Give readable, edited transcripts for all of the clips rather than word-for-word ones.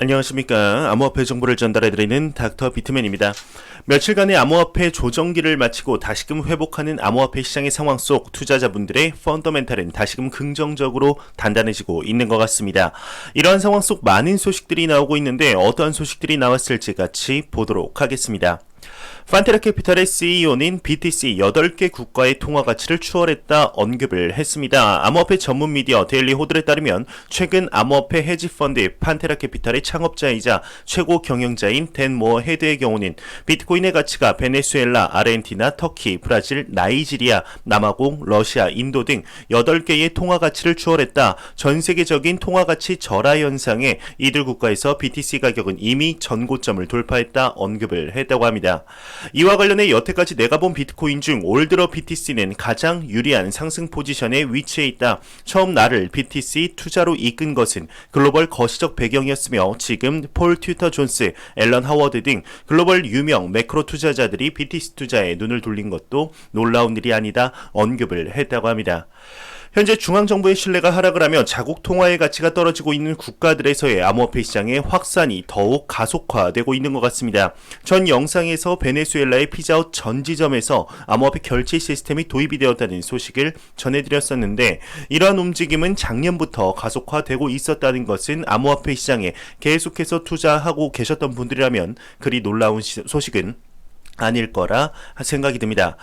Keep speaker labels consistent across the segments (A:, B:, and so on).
A: 안녕하십니까. 암호화폐 정보를 전달해드리는 닥터 비트맨입니다. 며칠간의 암호화폐 조정기를 마치고 다시금 회복하는 암호화폐 시장의 상황 속 투자자분들의 펀더멘탈은 다시금 긍정적으로 단단해지고 있는 것 같습니다. 이러한 상황 속 많은 소식들이 나오고 있는데 어떠한 소식들이 나왔을지 같이 보도록 하겠습니다. 판테라 캐피탈의 CEO는 BTC 8개 국가의 통화 가치를 추월했다 언급을 했습니다. 암호화폐 전문 미디어 데일리 호들에 따르면 최근 암호화폐 헤지 펀드 판테라 캐피탈의 창업자이자 최고 경영자인 댄 모어 헤드의 경우는 비트코인의 가치가 베네수엘라, 아르헨티나, 터키, 브라질, 나이지리아, 남아공, 러시아, 인도 등 8개의 통화 가치를 추월했다. 전 세계적인 통화 가치 절하 현상에 이들 국가에서 BTC 가격은 이미 전고점을 돌파했다 언급을 했다고 합니다. 이와 관련해 여태까지 내가 본 비트코인 중 올 들어 BTC는 가장 유리한 상승 포지션에 위치해 있다. 처음 나를 BTC 투자로 이끈 것은 글로벌 거시적 배경이었으며 지금 폴 튜터 존스, 앨런 하워드 등 글로벌 유명 매크로 투자자들이 BTC 투자에 눈을 돌린 것도 놀라운 일이 아니다 언급을 했다고 합니다. 현재 중앙정부의 신뢰가 하락을 하며 자국 통화의 가치가 떨어지고 있는 국가들에서의 암호화폐 시장의 확산이 더욱 가속화되고 있는 것 같습니다. 전 영상에서 베네수엘라의 피자헛 전 지점에서 암호화폐 결제 시스템이 도입이 되었다는 소식을 전해드렸었는데 이러한 움직임은 작년부터 가속화되고 있었다는 것은 암호화폐 시장에 계속해서 투자하고 계셨던 분들이라면 그리 놀라운 소식은 아닐 거라 생각이 듭니다.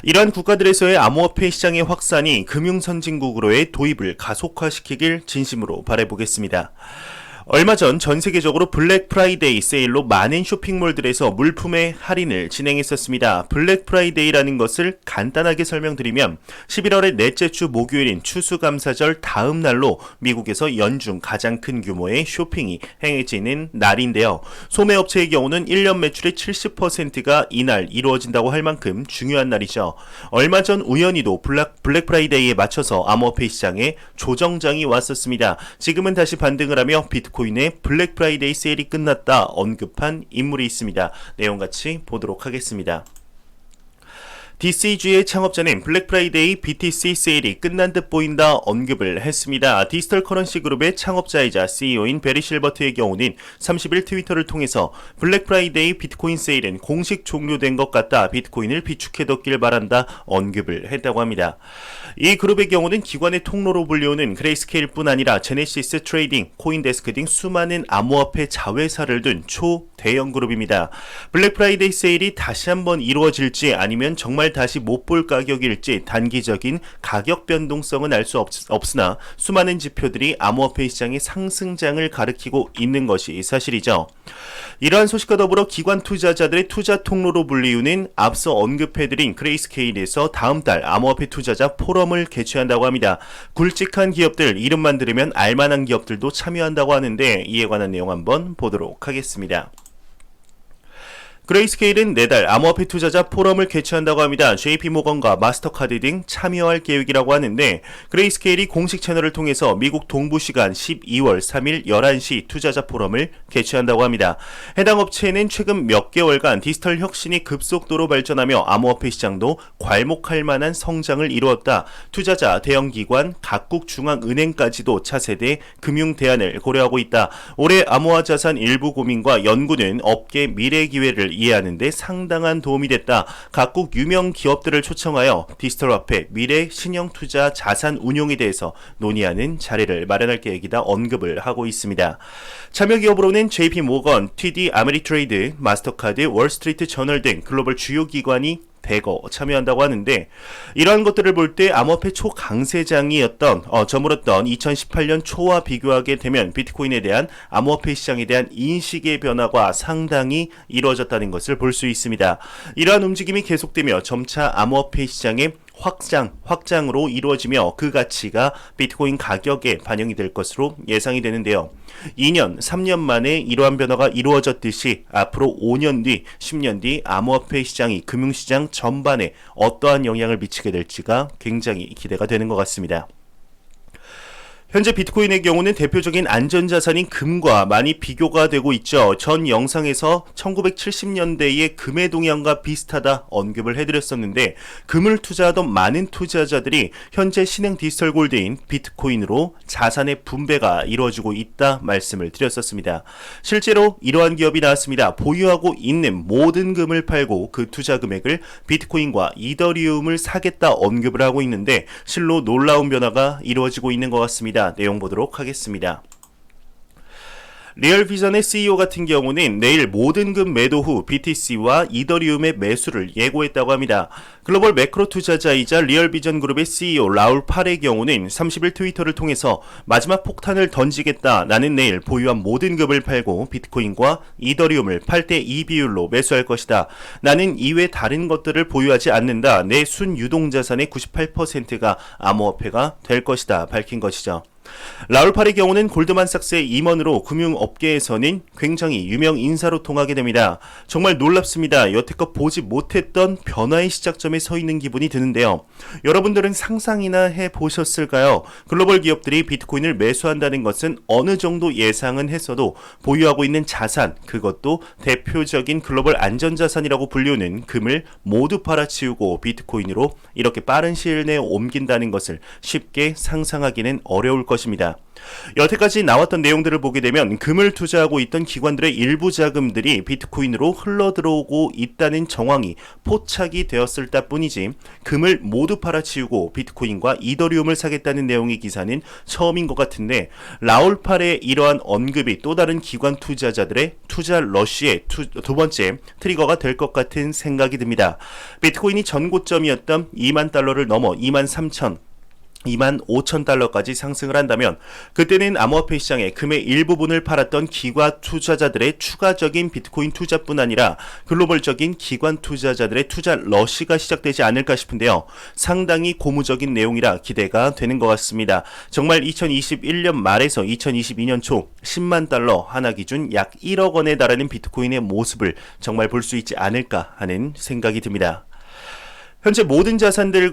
A: 이러한 국가들에서의 암호화폐 시장의 확산이 금융선진국으로의 도입을 가속화시키길 진심으로 바라보겠습니다. 얼마 전 세계적으로 블랙 프라이데이 세일로 많은 쇼핑몰들에서 물품의 할인을 진행했었습니다. 블랙 프라이데이라는 것을 간단하게 설명드리면 11월의 넷째 주 목요일인 추수감사절 다음 날로 미국에서 연중 가장 큰 규모의 쇼핑이 행해지는 날인데요. 소매업체의 경우는 1년 매출의 70%가 이날 이루어진다고 할 만큼 중요한 날이죠. 얼마 전 우연히도 블랙 프라이데이에 맞춰서 암호화폐 시장에 조정장이 왔었습니다. 지금은 다시 반등을 하며 비트코인의 블랙 프라이데이 세일이 끝났다 언급한 인물이 있습니다. 내용 같이 보도록 하겠습니다. DCG의 창업자는 블랙 프라이데이 BTC 세일이 끝난 듯 보인다 언급을 했습니다. 디지털 커런시 그룹의 창업자이자 CEO인 베리 실버트의 경우는 30일 트위터를 통해서 블랙 프라이데이 비트코인 세일은 공식 종료된 것 같다. 비트코인을 비축해뒀길 바란다 언급을 했다고 합니다. 이 그룹의 경우는 기관의 통로로 불리우는 그레이스케일뿐 아니라 제네시스 트레이딩, 코인데스크 등 수많은 암호화폐 자회사를 둔 초대형 그룹입니다. 블랙 프라이데이 세일이 다시 한번 이루어질지 아니면 정말 다시 못 볼 가격일지 단기적인 가격 변동성은 알 수 없으나 수많은 지표들이 암호화폐 시장의 상승장을 가리키고 있는 것이 사실이죠. 이러한 소식과 더불어 기관 투자자들의 투자 통로로 불리우는 앞서 언급해드린 그레이스케일에서 다음 달 암호화폐 투자자 포럼을 개최한다고 합니다. 굵직한 기업들, 이름만 들으면 알만한 기업들도 참여한다고 하는데 이에 관한 내용 한번 보도록 하겠습니다. 그레이스케일은 내달 암호화폐 투자자 포럼을 개최한다고 합니다. JP모건과 마스터카드 등 참여할 계획이라고 하는데 그레이스케일이 공식 채널을 통해서 미국 동부 시간 12월 3일 11시 투자자 포럼을 개최한다고 합니다. 해당 업체는 최근 몇 개월간 디지털 혁신이 급속도로 발전하며 암호화폐 시장도 괄목할 만한 성장을 이루었다. 투자자, 대형기관, 각국 중앙은행까지도 차세대 금융 대안을 고려하고 있다. 올해 암호화 자산 일부 고민과 연구는 업계 미래 기회를 이해하는 데 상당한 도움이 됐다. 각국 유명 기업들을 초청하여 디지털 화폐, 미래 신형 투자 자산 운용에 대해서 논의하는 자리를 마련할 계획이다 언급을 하고 있습니다. 참여 기업으로는 JP모건, TD 아메리트레이드, 마스터카드, 월스트리트 저널 등 글로벌 주요 기관이 대거 참여한다고 하는데 이러한 것들을 볼 때 암호화폐 초강세장이었던 저물었던 2018년 초와 비교하게 되면 비트코인에 대한 암호화폐 시장에 대한 인식의 변화가 상당히 이루어졌다는 것을 볼 수 있습니다. 이러한 움직임이 계속되며 점차 암호화폐 시장의 확장으로 이루어지며 그 가치가 비트코인 가격에 반영이 될 것으로 예상이 되는데요. 2년, 3년 만에 이러한 변화가 이루어졌듯이 앞으로 5년 뒤, 10년 뒤 암호화폐 시장이 금융시장 전반에 어떠한 영향을 미치게 될지가 굉장히 기대가 되는 것 같습니다. 현재 비트코인의 경우는 대표적인 안전자산인 금과 많이 비교가 되고 있죠. 전 영상에서 1970년대의 금의 동향과 비슷하다 언급을 해드렸었는데 금을 투자하던 많은 투자자들이 현재 신흥 디지털 골드인 비트코인으로 자산의 분배가 이루어지고 있다 말씀을 드렸었습니다. 실제로 이러한 기업이 나왔습니다. 보유하고 있는 모든 금을 팔고 그 투자 금액을 비트코인과 이더리움을 사겠다 언급을 하고 있는데 실로 놀라운 변화가 이루어지고 있는 것 같습니다. 내용 보도록 하겠습니다. 리얼비전의 CEO 같은 경우는 내일 모든 금 매도 후 BTC와 이더리움의 매수를 예고했다고 합니다. 글로벌 매크로 투자자이자 리얼비전 그룹의 CEO 라울 팔의 경우는 30일 트위터를 통해서 마지막 폭탄을 던지겠다. 나는 내일 보유한 모든 금을 팔고 비트코인과 이더리움을 8대2 비율로 매수할 것이다. 나는 이외 다른 것들을 보유하지 않는다. 내 순유동자산의 98%가 암호화폐가 될 것이다. 밝힌 것이죠. 라울팔의 경우는 골드만삭스의 임원으로 금융업계에서는 굉장히 유명 인사로 통하게 됩니다. 정말 놀랍습니다. 여태껏 보지 못했던 변화의 시작점에 서 있는 기분이 드는데요. 여러분들은 상상이나 해보셨을까요? 글로벌 기업들이 비트코인을 매수한다는 것은 어느 정도 예상은 했어도 보유하고 있는 자산, 그것도 대표적인 글로벌 안전자산이라고 불리우는 금을 모두 팔아치우고 비트코인으로 이렇게 빠른 시일 내에 옮긴다는 것을 쉽게 상상하기는 어려울 것입니다. 여태까지 나왔던 내용들을 보게 되면 금을 투자하고 있던 기관들의 일부 자금들이 비트코인으로 흘러들어오고 있다는 정황이 포착이 되었을 뿐이지 금을 모두 팔아치우고 비트코인과 이더리움을 사겠다는 내용의 기사는 처음인 것 같은데 라울팔의 이러한 언급이 또 다른 기관 투자자들의 투자 러쉬의 두 번째 트리거가 될 것 같은 생각이 듭니다. 비트코인이 전 고점이었던 2만 달러를 넘어 25,000달러까지 상승을 한다면 그때는 암호화폐 시장에 금의 일부분을 팔았던 기관 투자자들의 추가적인 비트코인 투자뿐 아니라 글로벌적인 기관 투자자들의 투자 러시가 시작되지 않을까 싶은데요. 상당히 고무적인 내용이라 기대가 되는 것 같습니다. 정말 2021년 말에서 2022년 초 10만 달러 하나 기준 약 1억 원에 달하는 비트코인의 모습을 정말 볼 수 있지 않을까 하는 생각이 듭니다. 현재 모든 자산들의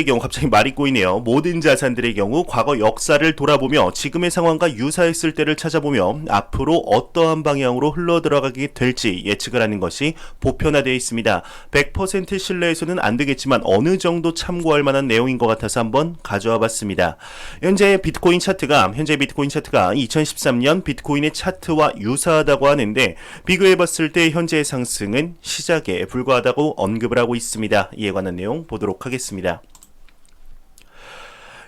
A: 경우 갑자기 말이 꼬이네요. 모든 자산들의 경우 과거 역사를 돌아보며 지금의 상황과 유사했을 때를 찾아보며 앞으로 어떠한 방향으로 흘러들어가게 될지 예측을 하는 것이 보편화되어 있습니다. 100% 신뢰해서는 안 되겠지만 어느 정도 참고할 만한 내용인 것 같아서 한번 가져와 봤습니다. 현재 비트코인 차트가 2013년 비트코인의 차트와 유사하다고 하는데 비교해 봤을 때 현재의 상승은 시작에 불과하다고 언급을 하고 있습니다. 이에 관한 내용 보도록 하겠습니다.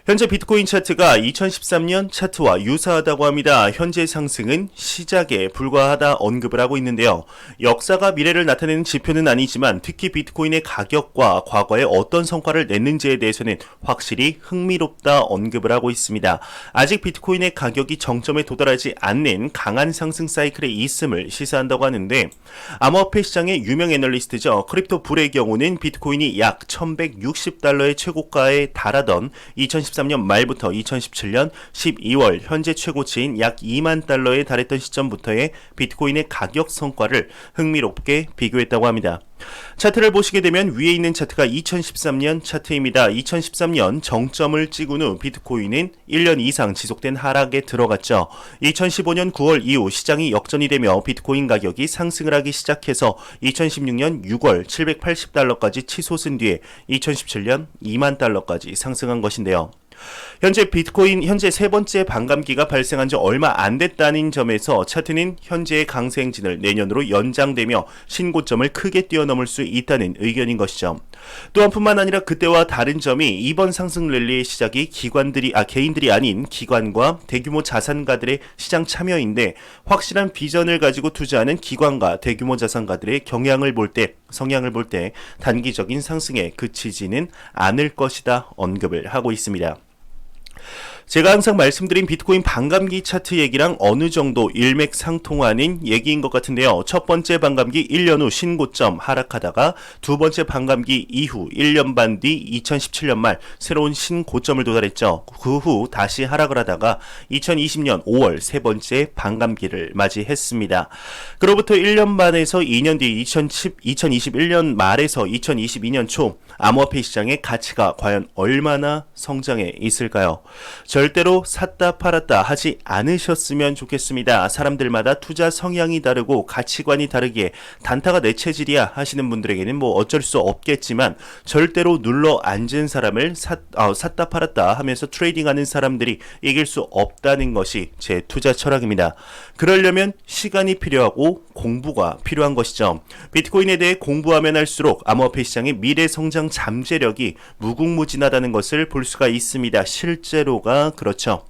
A: 현재 비트코인 차트가 2013년 차트와 유사하다고 합니다. 현재 상승은 시작에 불과하다 언급을 하고 있는데요. 역사가 미래를 나타내는 지표는 아니지만 특히 비트코인의 가격과 과거에 어떤 성과를 냈는지에 대해서는 확실히 흥미롭다 언급을 하고 있습니다. 아직 비트코인의 가격이 정점에 도달하지 않는 강한 상승 사이클에 있음을 시사한다고 하는데 암호화폐 시장의 유명 애널리스트죠. 크립토 불의 경우는 비트코인이 약 1160달러의 최고가에 달하던 2013년 말부터 2017년 12월 현재 최고치인 약 2만 달러에 달했던 시점부터의 비트코인의 가격 성과를 흥미롭게 비교했다고 합니다. 차트를 보시게 되면 위에 있는 차트가 2013년 차트입니다. 2013년 정점을 찍은 후 비트코인은 1년 이상 지속된 하락에 들어갔죠. 2015년 9월 이후 시장이 역전이 되며 비트코인 가격이 상승을 하기 시작해서 2016년 6월 780달러까지 치솟은 뒤에 2017년 2만 달러까지 상승한 것인데요. 현재 비트코인 세 번째 반감기가 발생한 지 얼마 안 됐다는 점에서 차트는 현재의 강세 행진을 내년으로 연장되며 신고점을 크게 뛰어넘을 수 있다는 의견인 것이죠. 또한 뿐만 아니라 그때와 다른 점이 이번 상승 랠리의 시작이 개인들이 아닌 기관과 대규모 자산가들의 시장 참여인데 확실한 비전을 가지고 투자하는 기관과 대규모 자산가들의 성향을 볼 때 단기적인 상승에 그치지는 않을 것이다 언급을 하고 있습니다. 제가 항상 말씀드린 비트코인 반감기 차트 얘기랑 어느 정도 일맥상통하는 얘기인 것 같은데요. 첫 번째 반감기 1년 후 신고점 하락하다가 두 번째 반감기 이후 1년 반 뒤 2017년 말 새로운 신고점을 도달했죠. 그 후 다시 하락을 하다가 2020년 5월 세 번째 반감기를 맞이했습니다. 그로부터 1년 반에서 2년 뒤 2021년 말에서 2022년 초 암호화폐 시장의 가치가 과연 얼마나 성장해 있을까요? 절대로 샀다 팔았다 하지 않으셨으면 좋겠습니다. 사람들마다 투자 성향이 다르고 가치관이 다르기에 단타가 내 체질이야 하시는 분들에게는 뭐 어쩔 수 없겠지만 절대로 눌러 앉은 사람을 샀다 팔았다 하면서 트레이딩하는 사람들이 이길 수 없다는 것이 제 투자 철학입니다. 그러려면 시간이 필요하고 공부가 필요한 것이죠. 비트코인에 대해 공부하면 할수록 암호화폐 시장의 미래 성장 잠재력이 무궁무진하다는 것을 볼 수가 있습니다. 실제로가 그렇죠.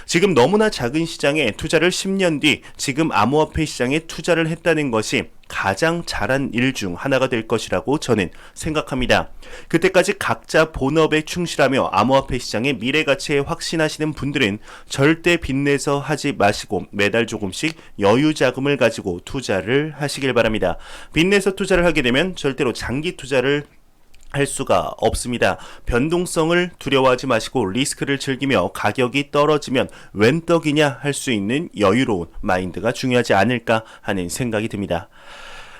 A: 지금 너무나 작은 시장에 투자를 10년 뒤 지금 암호화폐 시장에 투자를 했다는 것이 가장 잘한 일 중 하나가 될 것이라고 저는 생각합니다. 그때까지 각자 본업에 충실하며 암호화폐 시장의 미래 가치에 확신하시는 분들은 절대 빚내서 하지 마시고 매달 조금씩 여유 자금을 가지고 투자를 하시길 바랍니다. 빚내서 투자를 하게 되면 절대로 장기 투자를 할 수가 없습니다. 변동성을 두려워하지 마시고 리스크를 즐기며 가격이 떨어지면 웬 떡이냐 할 수 있는 여유로운 마인드가 중요하지 않을까 하는 생각이 듭니다.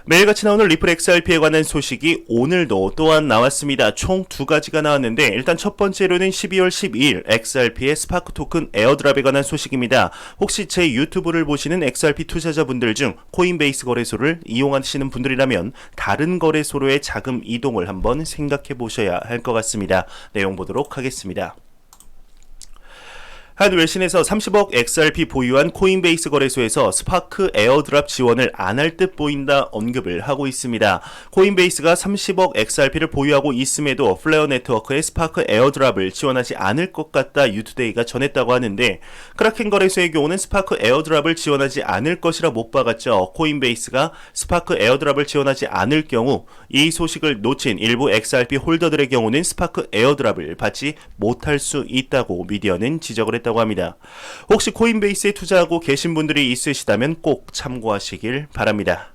A: 매일같이 나오는 리플 XRP에 관한 소식이 오늘도 또한 나왔습니다. 총 두 가지가 나왔는데 일단 첫 번째로는 12월 12일 XRP의 스파크 토큰 에어드랍에 관한 소식입니다. 혹시 제 유튜브를 보시는 XRP 투자자분들 중 코인베이스 거래소를 이용하시는 분들이라면 다른 거래소로의 자금 이동을 한번 생각해 보셔야 할 것 같습니다. 내용 보도록 하겠습니다. 한 외신에서 30억 XRP 보유한 코인베이스 거래소에서 스파크 에어드랍 지원을 안 할 듯 보인다 언급을 하고 있습니다. 코인베이스가 30억 XRP를 보유하고 있음에도 플레어 네트워크의 스파크 에어드랍을 지원하지 않을 것 같다 유투데이가 전했다고 하는데 크라켄 거래소의 경우는 스파크 에어드랍을 지원하지 않을 것이라 못 박았죠. 코인베이스가 스파크 에어드랍을 지원하지 않을 경우 이 소식을 놓친 일부 XRP 홀더들의 경우는 스파크 에어드랍을 받지 못할 수 있다고 미디어는 지적을 했다고 합니다. 혹시 코인베이스에 투자하고 계신 분들이 있으시다면 꼭 참고하시길 바랍니다.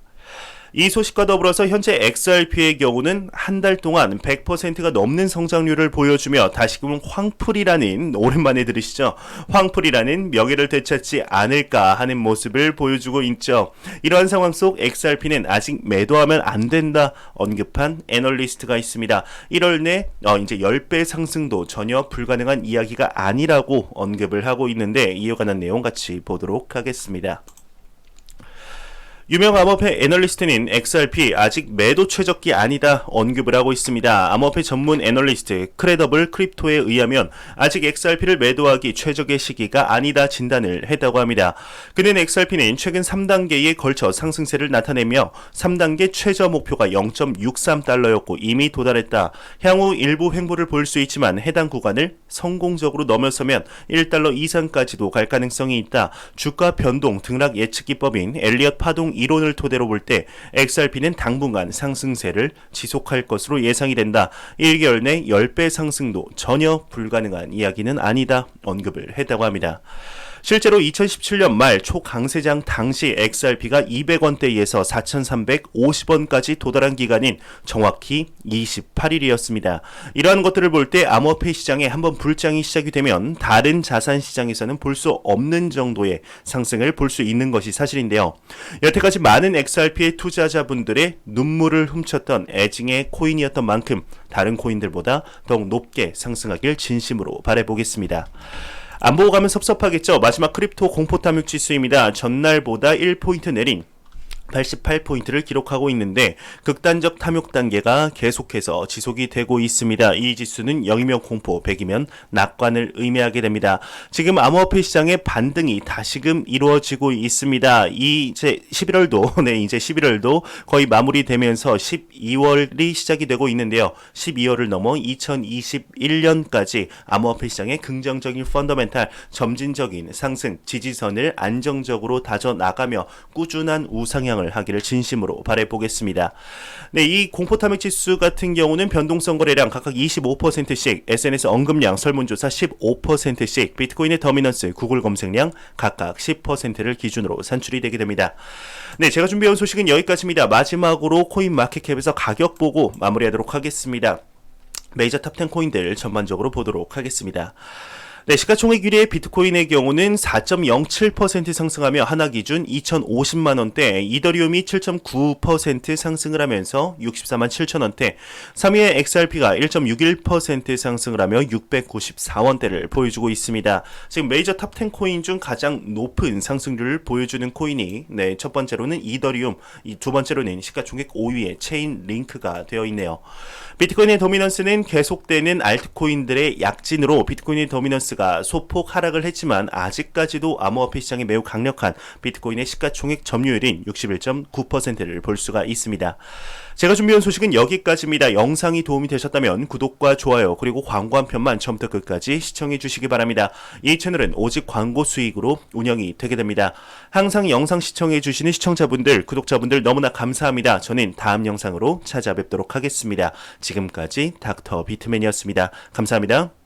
A: 이 소식과 더불어서 현재 XRP의 경우는 한 달 동안 100%가 넘는 성장률을 보여주며 다시금 황풀이라는, 오랜만에 들으시죠? 황풀이라는 명예를 되찾지 않을까 하는 모습을 보여주고 있죠. 이러한 상황 속 XRP는 아직 매도하면 안 된다 언급한 애널리스트가 있습니다. 1월 내 이제 10배 상승도 전혀 불가능한 이야기가 아니라고 언급을 하고 있는데 이에 관한 내용 같이 보도록 하겠습니다. 유명 암호화폐 애널리스트는 XRP 아직 매도 최적기 아니다 언급을 하고 있습니다. 암호화폐 전문 애널리스트 크레더블 크립토에 의하면 아직 XRP를 매도하기 최적의 시기가 아니다 진단을 했다고 합니다. 그는 XRP는 최근 3단계에 걸쳐 상승세를 나타내며 3단계 최저 목표가 0.63달러였고 이미 도달했다. 향후 일부 횡보를 볼 수 있지만 해당 구간을 성공적으로 넘어서면 1달러 이상까지도 갈 가능성이 있다. 주가 변동 등락 예측 기법인 엘리엇 파동 이론을 토대로 볼 때 XRP는 당분간 상승세를 지속할 것으로 예상이 된다. 1개월 내 10배 상승도 전혀 불가능한 이야기는 아니다 언급을 했다고 합니다. 실제로 2017년 말 초강세장 당시 XRP가 200원대에서 4,350원까지 도달한 기간인 정확히 28일이었습니다. 이러한 것들을 볼 때 암호화폐 시장에 한번 불장이 시작이 되면 다른 자산 시장에서는 볼 수 없는 정도의 상승을 볼 수 있는 것이 사실인데요. 여태까지 많은 XRP의 투자자분들의 눈물을 훔쳤던 애증의 코인이었던 만큼 다른 코인들보다 더욱 높게 상승하길 진심으로 바라보겠습니다. 안 보고 가면 섭섭하겠죠. 마지막 크립토 공포 탐욕 지수입니다. 전날보다 1포인트 내린 88포인트를 기록하고 있는데 극단적 탐욕 단계가 계속해서 지속이 되고 있습니다. 이 지수는 0이면 공포, 100이면 낙관을 의미하게 됩니다. 지금 암호화폐 시장의 반등이 다시금 이루어지고 있습니다. 이제 11월도 거의 마무리되면서 12월이 시작이 되고 있는데요. 12월을 넘어 2021년까지 암호화폐 시장의 긍정적인 펀더멘탈, 점진적인 상승, 지지선을 안정적으로 다져나가며 꾸준한 우상향 하기를 진심으로 바라보겠습니다. 네, 이 공포탐욕 지수 같은 경우는 변동성 거래량 각각 25%씩, SNS 언급량 설문조사 15%씩, 비트코인의 더미넌스, 구글 검색량 각각 10%를 기준으로 산출이 되게 됩니다. 네, 제가 준비해온 소식은 여기까지입니다. 마지막으로 코인마켓캡에서 가격 보고 마무리하도록 하겠습니다. 메이저 탑10 코인들 전반적으로 보도록 하겠습니다. 네, 시가총액 1위의 비트코인의 경우는 4.07% 상승하며 하나 기준 2,050만 원대, 이더리움이 7.9% 상승을 하면서 64만 7천 원대, 3위의 XRP가 1.61% 상승을 하며 694원대를 보여주고 있습니다. 지금 메이저 탑 10 코인 중 가장 높은 상승률을 보여주는 코인이 첫 번째로는 이더리움, 두 번째로는 시가총액 5위의 체인 링크가 되어 있네요. 비트코인의 도미넌스는 계속되는 알트코인들의 약진으로 비트코인의 도미넌스가 소폭 하락을 했지만 아직까지도 암호화폐 시장이 매우 강력한 비트코인의 시가총액 점유율인 61.9%를 볼 수가 있습니다. 제가 준비한 소식은 여기까지입니다. 영상이 도움이 되셨다면 구독과 좋아요 그리고 광고 한 편만 처음부터 끝까지 시청해 주시기 바랍니다. 이 채널은 오직 광고 수익으로 운영이 되게 됩니다. 항상 영상 시청해 주시는 시청자분들, 구독자분들 너무나 감사합니다. 저는 다음 영상으로 찾아뵙도록 하겠습니다. 지금까지 닥터 비트맨이었습니다. 감사합니다.